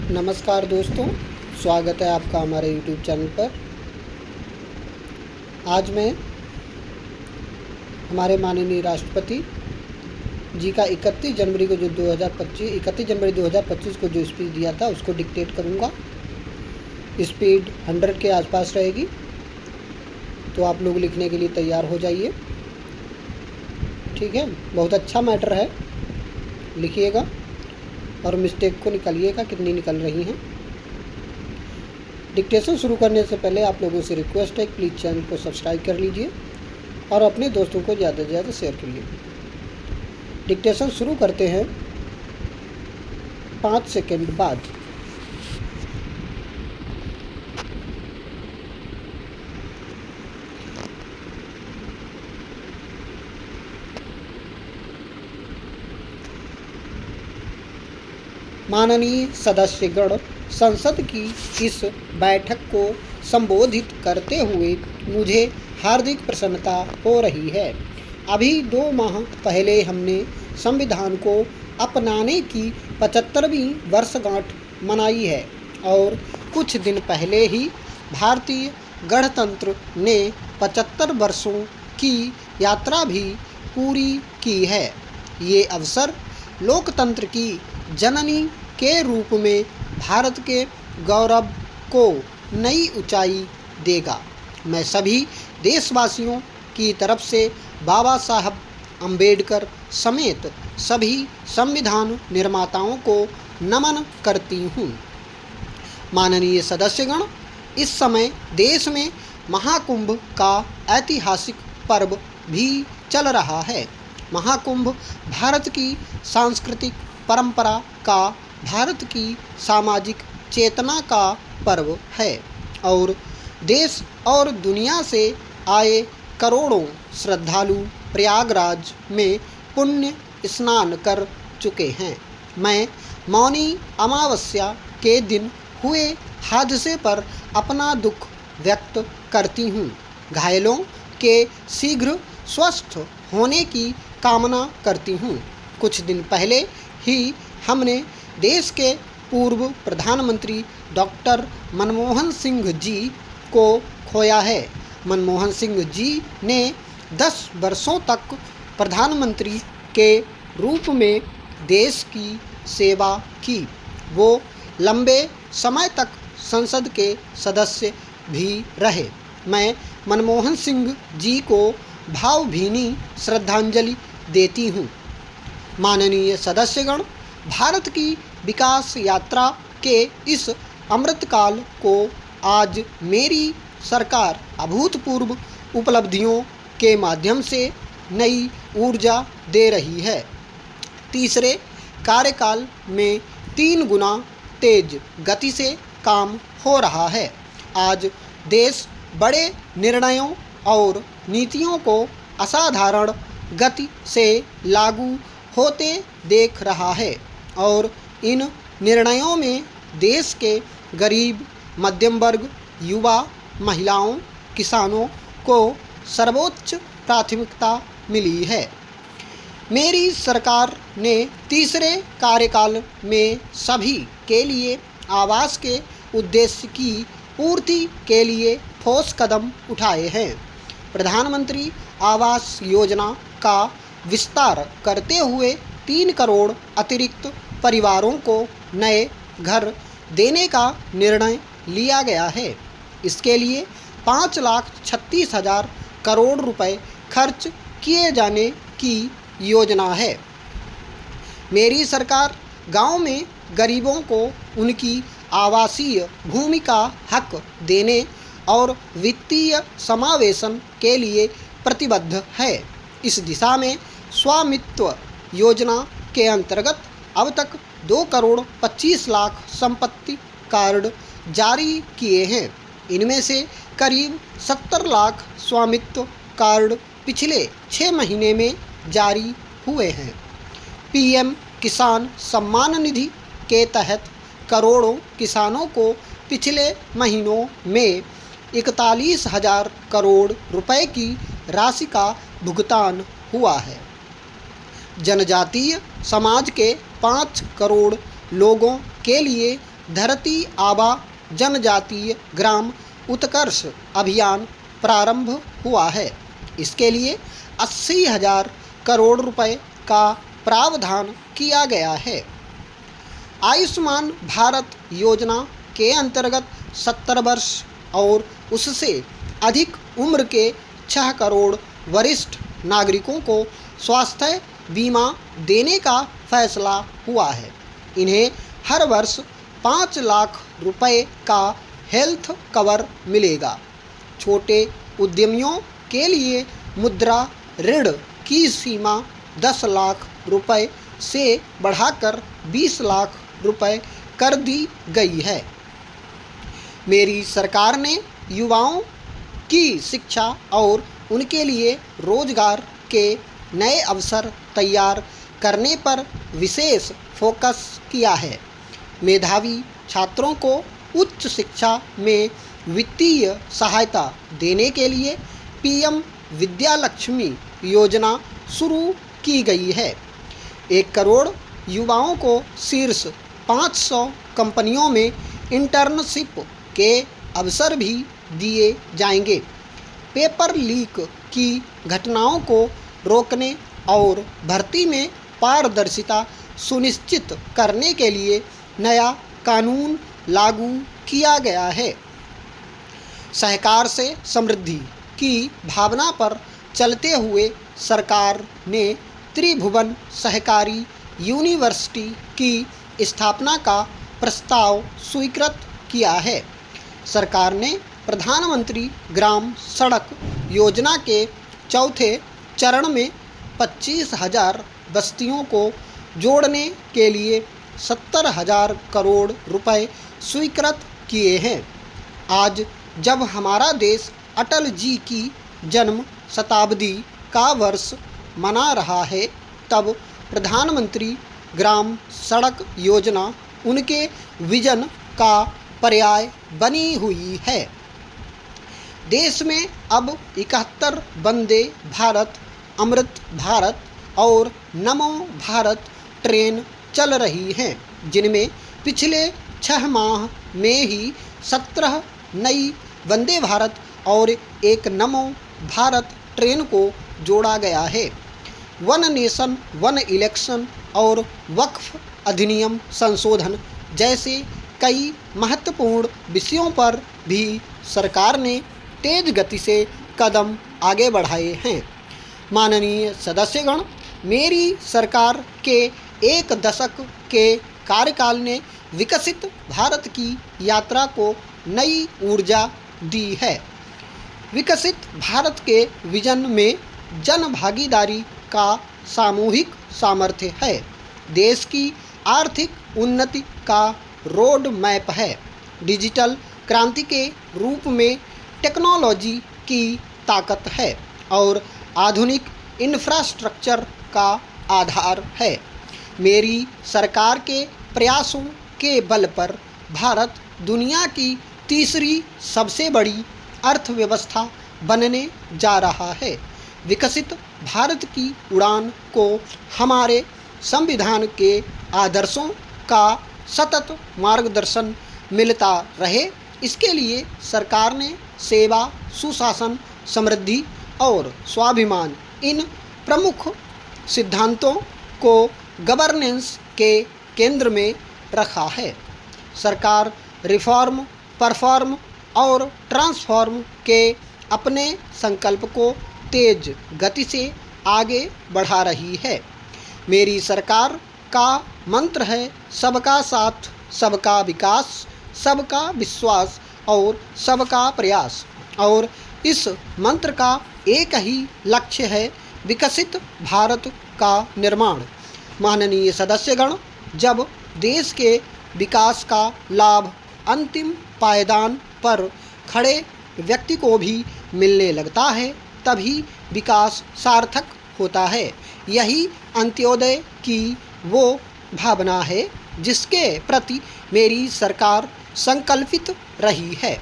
नमस्कार दोस्तों, स्वागत है आपका हमारे YouTube चैनल पर। आज मैं हमारे माननीय राष्ट्रपति जी का 31 जनवरी को जो 31 जनवरी 2025 को जो स्पीच दिया था उसको डिक्टेट करूँगा। स्पीड 100 के आसपास रहेगी, तो आप लोग लिखने के लिए तैयार हो जाइए। ठीक है, बहुत अच्छा मैटर है, लिखिएगा और मिस्टेक को निकालिएगा कितनी निकल रही हैं। डिक्टेशन शुरू करने से पहले आप लोगों से रिक्वेस्ट है, प्लीज़ चैनल को सब्सक्राइब कर लीजिए और अपने दोस्तों को ज़्यादा से ज़्यादा शेयर करिए। डिक्टेशन शुरू करते हैं 5 सेकंड बाद। माननीय सदस्यगण, संसद की इस बैठक को संबोधित करते हुए मुझे हार्दिक प्रसन्नता हो रही है। अभी 2 माह पहले हमने संविधान को अपनाने की 75वीं वर्षगांठ मनाई है और कुछ दिन पहले ही भारतीय गणतंत्र ने 75 वर्षों की यात्रा भी पूरी की है। ये अवसर लोकतंत्र की जननी के रूप में भारत के गौरव को नई ऊंचाई देगा। मैं सभी देशवासियों की तरफ से बाबा साहब अंबेडकर समेत सभी संविधान निर्माताओं को नमन करती हूँ। माननीय सदस्यगण, इस समय देश में महाकुंभ का ऐतिहासिक पर्व भी चल रहा है। महाकुंभ भारत की सांस्कृतिक परंपरा का, भारत की सामाजिक चेतना का पर्व है और देश और दुनिया से आए करोड़ों श्रद्धालु प्रयागराज में पुण्य स्नान कर चुके हैं। मैं मौनी अमावस्या के दिन हुए हादसे पर अपना दुख व्यक्त करती हूँ। घायलों के शीघ्र स्वस्थ होने की कामना करती हूँ। कुछ दिन पहले ही हमने देश के पूर्व प्रधानमंत्री डॉक्टर मनमोहन सिंह जी को खोया है। मनमोहन सिंह जी ने 10 वर्षों तक प्रधानमंत्री के रूप में देश की सेवा की। वो लंबे समय तक संसद के सदस्य भी रहे। मैं मनमोहन सिंह जी को भावभीनी श्रद्धांजलि देती हूँ। माननीय सदस्यगण, भारत की विकास यात्रा के इस अमृतकाल को आज मेरी सरकार अभूतपूर्व उपलब्धियों के माध्यम से नई ऊर्जा दे रही है। तीसरे कार्यकाल में 3 गुना तेज गति से काम हो रहा है। आज देश बड़े निर्णयों और नीतियों को असाधारण गति से लागू होते देख रहा है और इन निर्णयों में देश के गरीब, मध्यम वर्ग, युवा, महिलाओं, किसानों को सर्वोच्च प्राथमिकता मिली है। मेरी सरकार ने तीसरे कार्यकाल में सभी के लिए आवास के उद्देश्य की पूर्ति के लिए ठोस कदम उठाए हैं। प्रधानमंत्री आवास योजना का विस्तार करते हुए 3 करोड़ अतिरिक्त परिवारों को नए घर देने का निर्णय लिया गया है। इसके लिए 5,36,000 करोड़ रुपए खर्च किए जाने की योजना है। मेरी सरकार गांव में गरीबों को उनकी आवासीय भूमि का हक देने और वित्तीय समावेशन के लिए प्रतिबद्ध है। इस दिशा में स्वामित्व योजना के अंतर्गत अब तक 2 करोड़ 25 लाख संपत्ति कार्ड जारी किए हैं। इनमें से करीब 70 लाख स्वामित्व कार्ड पिछले 6 महीने में जारी हुए हैं। पीएम किसान सम्मान निधि के तहत करोड़ों किसानों को पिछले महीनों में 41,000 करोड़ रुपए की राशि का भुगतान हुआ है। जनजातीय समाज के 5 करोड़ लोगों के लिए धरती आबा जनजातीय ग्राम उत्कर्ष अभियान प्रारंभ हुआ है। इसके लिए 80,000 करोड़ रुपए का प्रावधान किया गया है। आयुष्मान भारत योजना के अंतर्गत 70 वर्ष और उससे अधिक उम्र के 6 करोड़ वरिष्ठ नागरिकों को स्वास्थ्य बीमा देने का फैसला हुआ है। इन्हें हर वर्ष 5 लाख रुपए का हेल्थ कवर मिलेगा। छोटे उद्यमियों के लिए मुद्रा ऋण की सीमा 10 लाख रुपए से बढ़ाकर 20 लाख रुपए कर दी गई है। मेरी सरकार ने युवाओं की शिक्षा और उनके लिए रोजगार के नए अवसर तैयार करने पर विशेष फोकस किया है। मेधावी छात्रों को उच्च शिक्षा में वित्तीय सहायता देने के लिए पीएम विद्यालक्ष्मी योजना शुरू की गई है। 1 करोड़ युवाओं को शीर्ष 500 कंपनियों में इंटर्नशिप के अवसर भी दिए जाएंगे। पेपर लीक की घटनाओं को रोकने और भर्ती में पारदर्शिता सुनिश्चित करने के लिए नया कानून लागू किया गया है। सहकार से समृद्धि की भावना पर चलते हुए सरकार ने त्रिभुवन सहकारी यूनिवर्सिटी की स्थापना का प्रस्ताव स्वीकृत किया है। सरकार ने प्रधानमंत्री ग्राम सड़क योजना के चौथे चरण में 25,000 बस्तियों को जोड़ने के लिए 70,000 करोड़ रुपए स्वीकृत किए हैं। आज जब हमारा देश अटल जी की जन्म शताब्दी का वर्ष मना रहा है, तब प्रधानमंत्री ग्राम सड़क योजना उनके विजन का पर्याय बनी हुई है। देश में अब 71 वंदे भारत, अमृत भारत और नमो भारत ट्रेन चल रही हैं, जिनमें पिछले 6 माह में ही 17 नई वंदे भारत और एक नमो भारत ट्रेन को जोड़ा गया है। वन नेशन वन इलेक्शन और वक्फ अधिनियम संशोधन जैसे कई महत्वपूर्ण विषयों पर भी सरकार ने तेज गति से कदम आगे बढ़ाए हैं। माननीय सदस्यगण, मेरी सरकार के 1 दशक के कार्यकाल ने विकसित भारत की यात्रा को नई ऊर्जा दी है। विकसित भारत के विजन में जन भागीदारी का सामूहिक सामर्थ्य है। देश की आर्थिक उन्नति का रोड मैप है। डिजिटल क्रांति के रूप में टेक्नोलॉजी की ताकत है और आधुनिक इंफ्रास्ट्रक्चर का आधार है। मेरी सरकार के प्रयासों के बल पर भारत दुनिया की तीसरी सबसे बड़ी अर्थव्यवस्था बनने जा रहा है। विकसित भारत की उड़ान को हमारे संविधान के आदर्शों का सतत मार्गदर्शन मिलता रहे, इसके लिए सरकार ने सेवा, सुशासन, समृद्धि और स्वाभिमान इन प्रमुख सिद्धांतों को गवर्नेंस के केंद्र में रखा है। सरकार रिफॉर्म, परफॉर्म और ट्रांसफॉर्म के अपने संकल्प को तेज गति से आगे बढ़ा रही है। मेरी सरकार का मंत्र है सबका साथ, सबका विकास, सबका विश्वास और सबका प्रयास, और इस मंत्र का एक ही लक्ष्य है, विकसित भारत का निर्माण। माननीय सदस्यगण, जब देश के विकास का लाभ अंतिम पायदान पर खड़े व्यक्ति को भी मिलने लगता है, तभी विकास सार्थक होता है। यही अंत्योदय की वो भावना है जिसके प्रति मेरी सरकार संकल्पित रही है।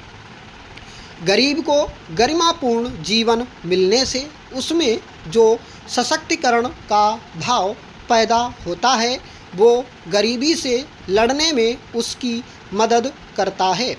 गरीब को गरिमापूर्ण जीवन मिलने से उसमें जो सशक्तिकरण का भाव पैदा होता है, वो गरीबी से लड़ने में उसकी मदद करता है।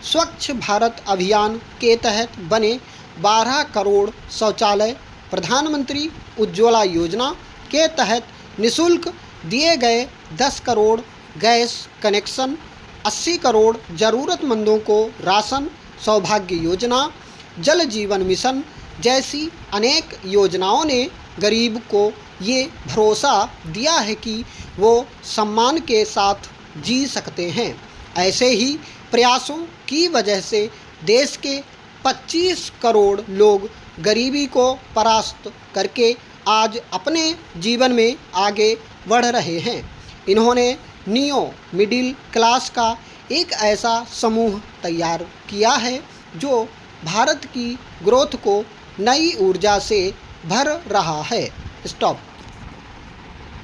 स्वच्छ भारत अभियान के तहत बने 12 करोड़ शौचालय, प्रधानमंत्री उज्ज्वला योजना के तहत निःशुल्क दिए गए 10 करोड़ गैस कनेक्शन, 80 करोड़ ज़रूरतमंदों को राशन, सौभाग्य योजना, जल जीवन मिशन जैसी अनेक योजनाओं ने गरीब को ये भरोसा दिया है कि वो सम्मान के साथ जी सकते हैं। ऐसे ही प्रयासों की वजह से देश के 25 करोड़ लोग गरीबी को परास्त करके आज अपने जीवन में आगे बढ़ रहे हैं। इन्होंने नियो मिडिल क्लास का एक ऐसा समूह तैयार किया है जो भारत की ग्रोथ को नई ऊर्जा से भर रहा है। स्टॉप।